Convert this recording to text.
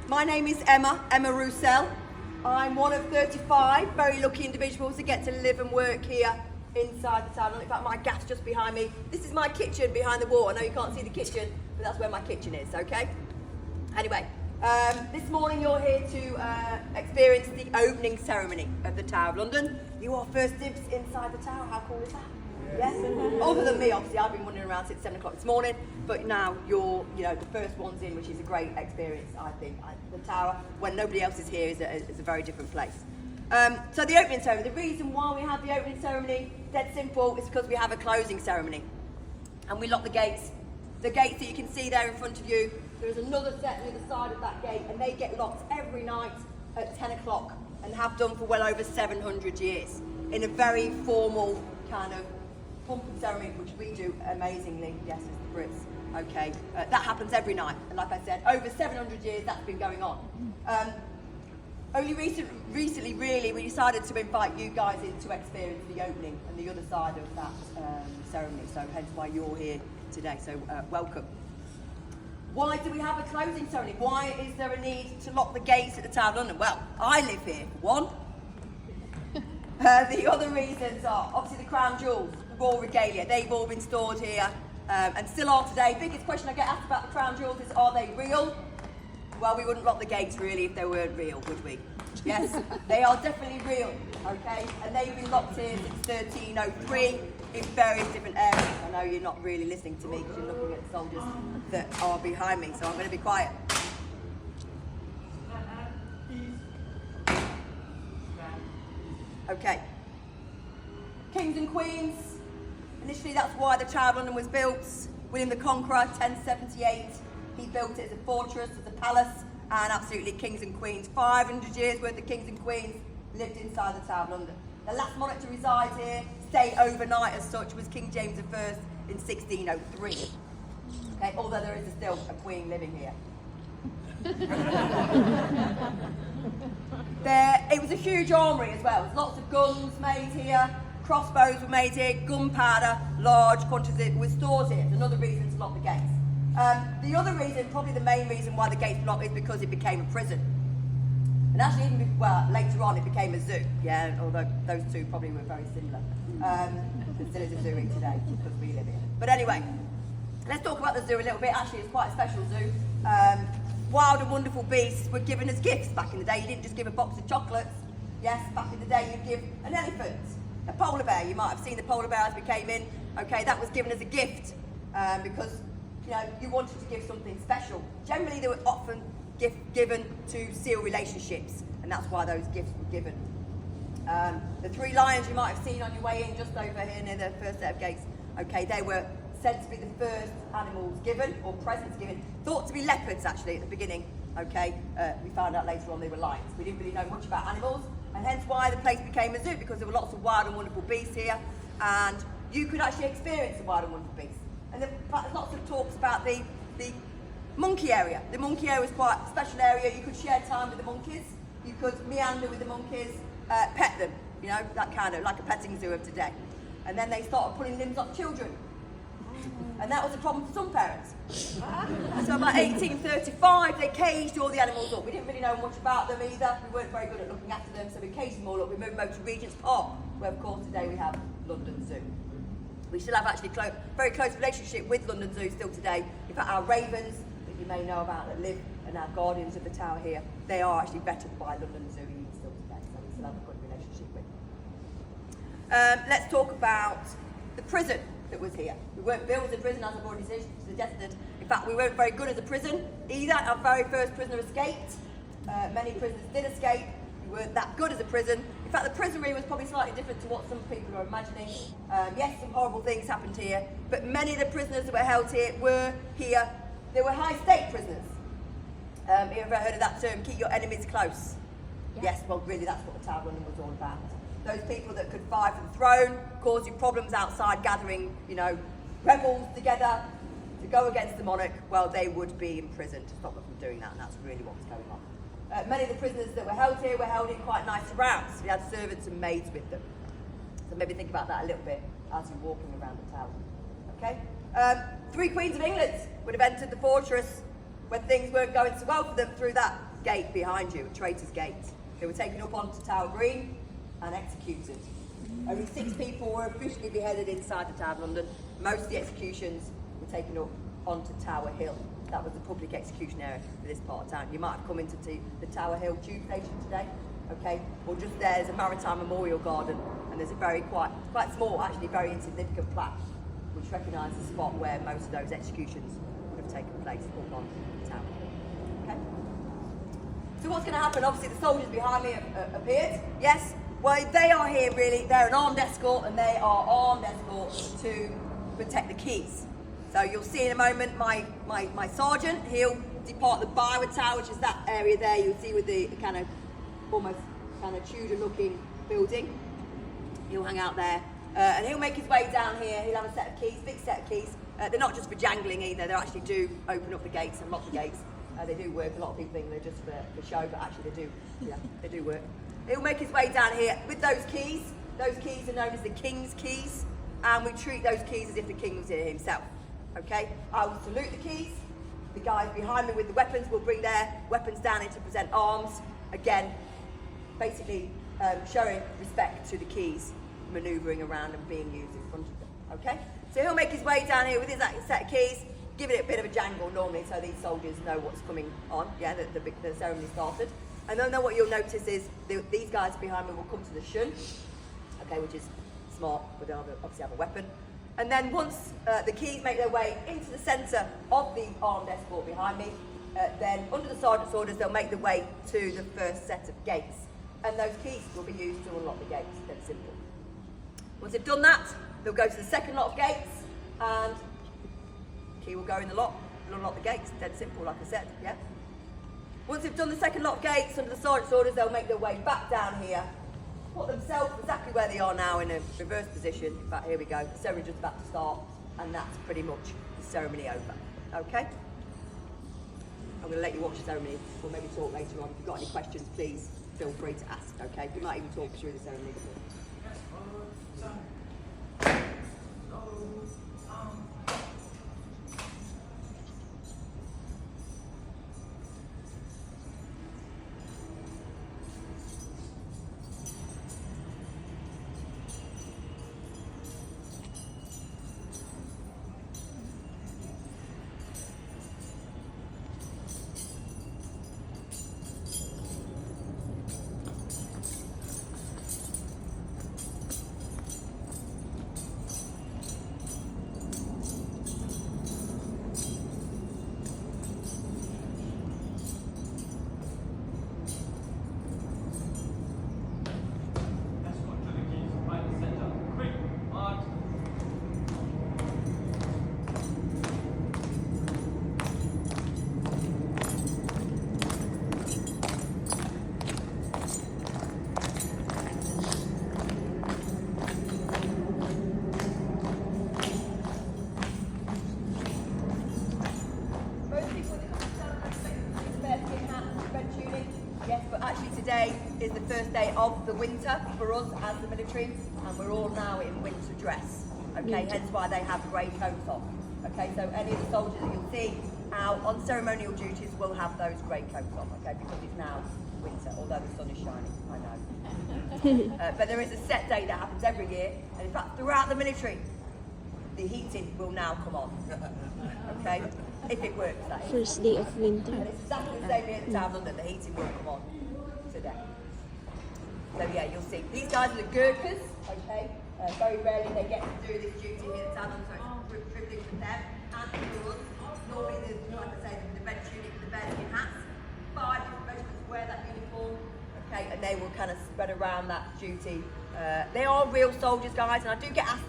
My name is Emma Roussel. I'm one of 35 very lucky individuals that get to live and work here inside the town. In fact, my gas just behind me. This is my kitchen behind the wall. I know you can't see the kitchen, but that's where my kitchen is, okay? Anyway, this morning you're here to experience the opening ceremony of the Tower of London. You are first dibs inside the tower. How cool is that? Yes? Other than me, obviously, I've been wandering around since 7 o'clock this morning, but now you're, the first ones in, which is a great experience, I think. The tower, when nobody else is here, is a very different place. So the opening ceremony, the reason why we have the opening ceremony, dead simple, is because we have a closing ceremony. And we lock the gates. The gates that you can see there in front of you, there is another set on the other side of that gate, and they get locked every night at 10 o'clock, and have done for well over 700 years, in a very formal kind of pumping ceremony, which we do amazingly, yes, as the Brits, okay. That happens every night, and like I said, over 700 years that's been going on. Only recently, really, we decided to invite you guys in to experience the opening and the other side of that ceremony, so hence why you're here today, so welcome. Why do we have a closing ceremony? Why is there a need to lock the gates at the Tower of London? Well, I live here, for one. The other reasons are, obviously, the crown jewels, royal regalia, they've all been stored here and still are today. Biggest question I get asked about the crown jewels is, are they real? Well, we wouldn't lock the gates really if they weren't real, would we? Yes, they are definitely real, okay? And they've been locked here since 1303 in various different areas. I know you're not really listening to me because you're looking at the soldiers that are behind me, so I'm going to be quiet. Okay. Kings and queens. Initially, that's why the Tower of London was built. William the Conqueror, 1078. He built it as a fortress, as a palace, and absolutely kings and queens. 500 years worth of kings and queens lived inside the Tower of London. The last monarch to reside here, stay overnight as such, was King James I in 1603. Okay, although there is still a queen living here. It was a huge armory as well. There's lots of guns made here, crossbows were made here, gunpowder, large quantities was stored here. It's another reason to lock the gates. The other reason, probably the main reason why the gates were locked, is because it became a prison. And actually, even before, later on, it became a zoo. Yeah, although those two probably were very similar. It still is a zoo today because we live here. But anyway, let's talk about the zoo a little bit. Actually, it's quite a special zoo. Wild and wonderful beasts were given as gifts back in the day. You didn't just give a box of chocolates. Yes, back in the day, you'd give an elephant, a polar bear. You might have seen the polar bear as we came in. Okay, that was given as a gift because you wanted to give something special. Generally, they were often given to seal relationships, and that's why those gifts were given. The 3 lions you might have seen on your way in, just over here near the first set of gates, okay, they were said to be the first animals given, or presents given. Thought to be leopards, actually, at the beginning, okay. We found out later on they were lions. We didn't really know much about animals, and hence why the place became a zoo, because there were lots of wild and wonderful beasts here, and you could actually experience the wild and wonderful beasts. And there's lots of talks about the monkey area. The monkey area was quite a special area. You could share time with the monkeys. You could meander with the monkeys, pet them, that kind of, like a petting zoo of today. And then they started pulling limbs off children. And that was a problem for some parents. So about 1835, they caged all the animals up. We didn't really know much about them either. We weren't very good at looking after them, so we caged them all up. We moved them over to Regent's Park, where of course today we have London Zoo. We still have actually very close relationship with London Zoo still today. In fact, our ravens, that you may know about, that live and our guardians of the tower here, they are actually vetted by London Zoo even still today, so we still have a good relationship with them. Let's talk about the prison that was here. We weren't built as a prison, as I've already suggested. In fact, we weren't very good as a prison either. Our very first prisoner escaped. Many prisoners did escape. We weren't that good as a prison. In fact, the prisonry was probably slightly different to what some people are imagining. Yes, some horrible things happened here, but many of the prisoners that were held here were here. They were high stake prisoners. Have you ever heard of that term, keep your enemies close? Yes, well, really, that's what the Tower of London was all about. Those people that could vie for the throne, cause you problems outside, gathering, rebels together to go against the monarch, well, they would be imprisoned to stop them from doing that, and that's really what was going on. Many of the prisoners that were held here were held in quite nice surrounds. We had servants and maids with them. So maybe think about that a little bit as you're walking around the tower. Okay? 3 queens of England would have entered the fortress when things weren't going so well for them through that gate behind you, Traitor's Gate. They were taken up onto Tower Green and executed. Only 6 people were officially beheaded inside the Tower of London. Most of the executions were taken up onto Tower Hill. That was the public execution area for this part of town. You might have come into the Tower Hill tube station today, okay? Or just there's a maritime memorial garden, and there's a very quite small, actually very insignificant plaque, which recognises the spot where most of those executions would have taken place up on the town. Okay? So what's going to happen? Obviously the soldiers behind me have appeared. Yes, well they are here really, they're an armed escort, and they are armed escorts to protect the keys. So you'll see in a moment my sergeant, he'll depart the Byward Tower, which is that area there you'll see with the kind of almost kind of Tudor looking building. He'll hang out there and he'll make his way down here. He'll have a set of keys, big set of keys. They're not just for jangling either, they actually do open up the gates and lock the gates. They do work. A lot of people think they're just for show, but actually they do. Yeah, they do work. He'll make his way down here with those keys. Those keys are known as the King's Keys, and we treat those keys as if the King was here himself. Okay, I will salute the keys. The guys behind me with the weapons will bring their weapons down in to present arms. Again, basically showing respect to the keys, manoeuvring around and being used in front of them. Okay, so he'll make his way down here with his set of keys, give it a bit of a jangle normally so these soldiers know what's coming on. Yeah, the ceremony started. And then what you'll notice is these guys behind me will come to the shun, okay, which is smart, but they'll obviously have a weapon. And then once the keys make their way into the centre of the armed escort behind me, then under the sergeant's orders, they'll make their way to the first set of gates. And those keys will be used to unlock the gates, that's simple. Once they've done that, they'll go to the second lot of gates, and the key will go in the lock and unlock the gates, dead simple, like I said, yeah? Once they've done the second lot of gates, under the sergeant's orders, they'll make their way back down here, put themselves exactly where they are now in a reverse position. In fact, here we go. The ceremony's just about to start, and that's pretty much the ceremony over. Okay? I'm going to let you watch the ceremony. We'll maybe talk later on. If you've got any questions, please feel free to ask. Okay? We might even talk through the ceremony. Today is the first day of the winter for us as the military, and we're all now in winter dress, okay, hence why they have grey coats on, okay, so any of the soldiers that you'll see out on ceremonial duties will have those grey coats on, okay, because it's now winter, although the sun is shining, I know. But there is a set date that happens every year, and in fact throughout the military, the heating will now come on, okay, if it works, that is. First day of winter. And it's exactly the same here at the Tower of London, the heating will come on today. So yeah, you'll see. These guys are the Gurkhas, okay? Very rarely they get to do this duty here at Tower of London, so it's a privilege for them and for us. Normally, like I say, the red tunic and the bearskin hats. 5 different regiments wear that uniform, okay? And they will kind of spread around that duty. They are real soldiers, guys, and I do get asked that.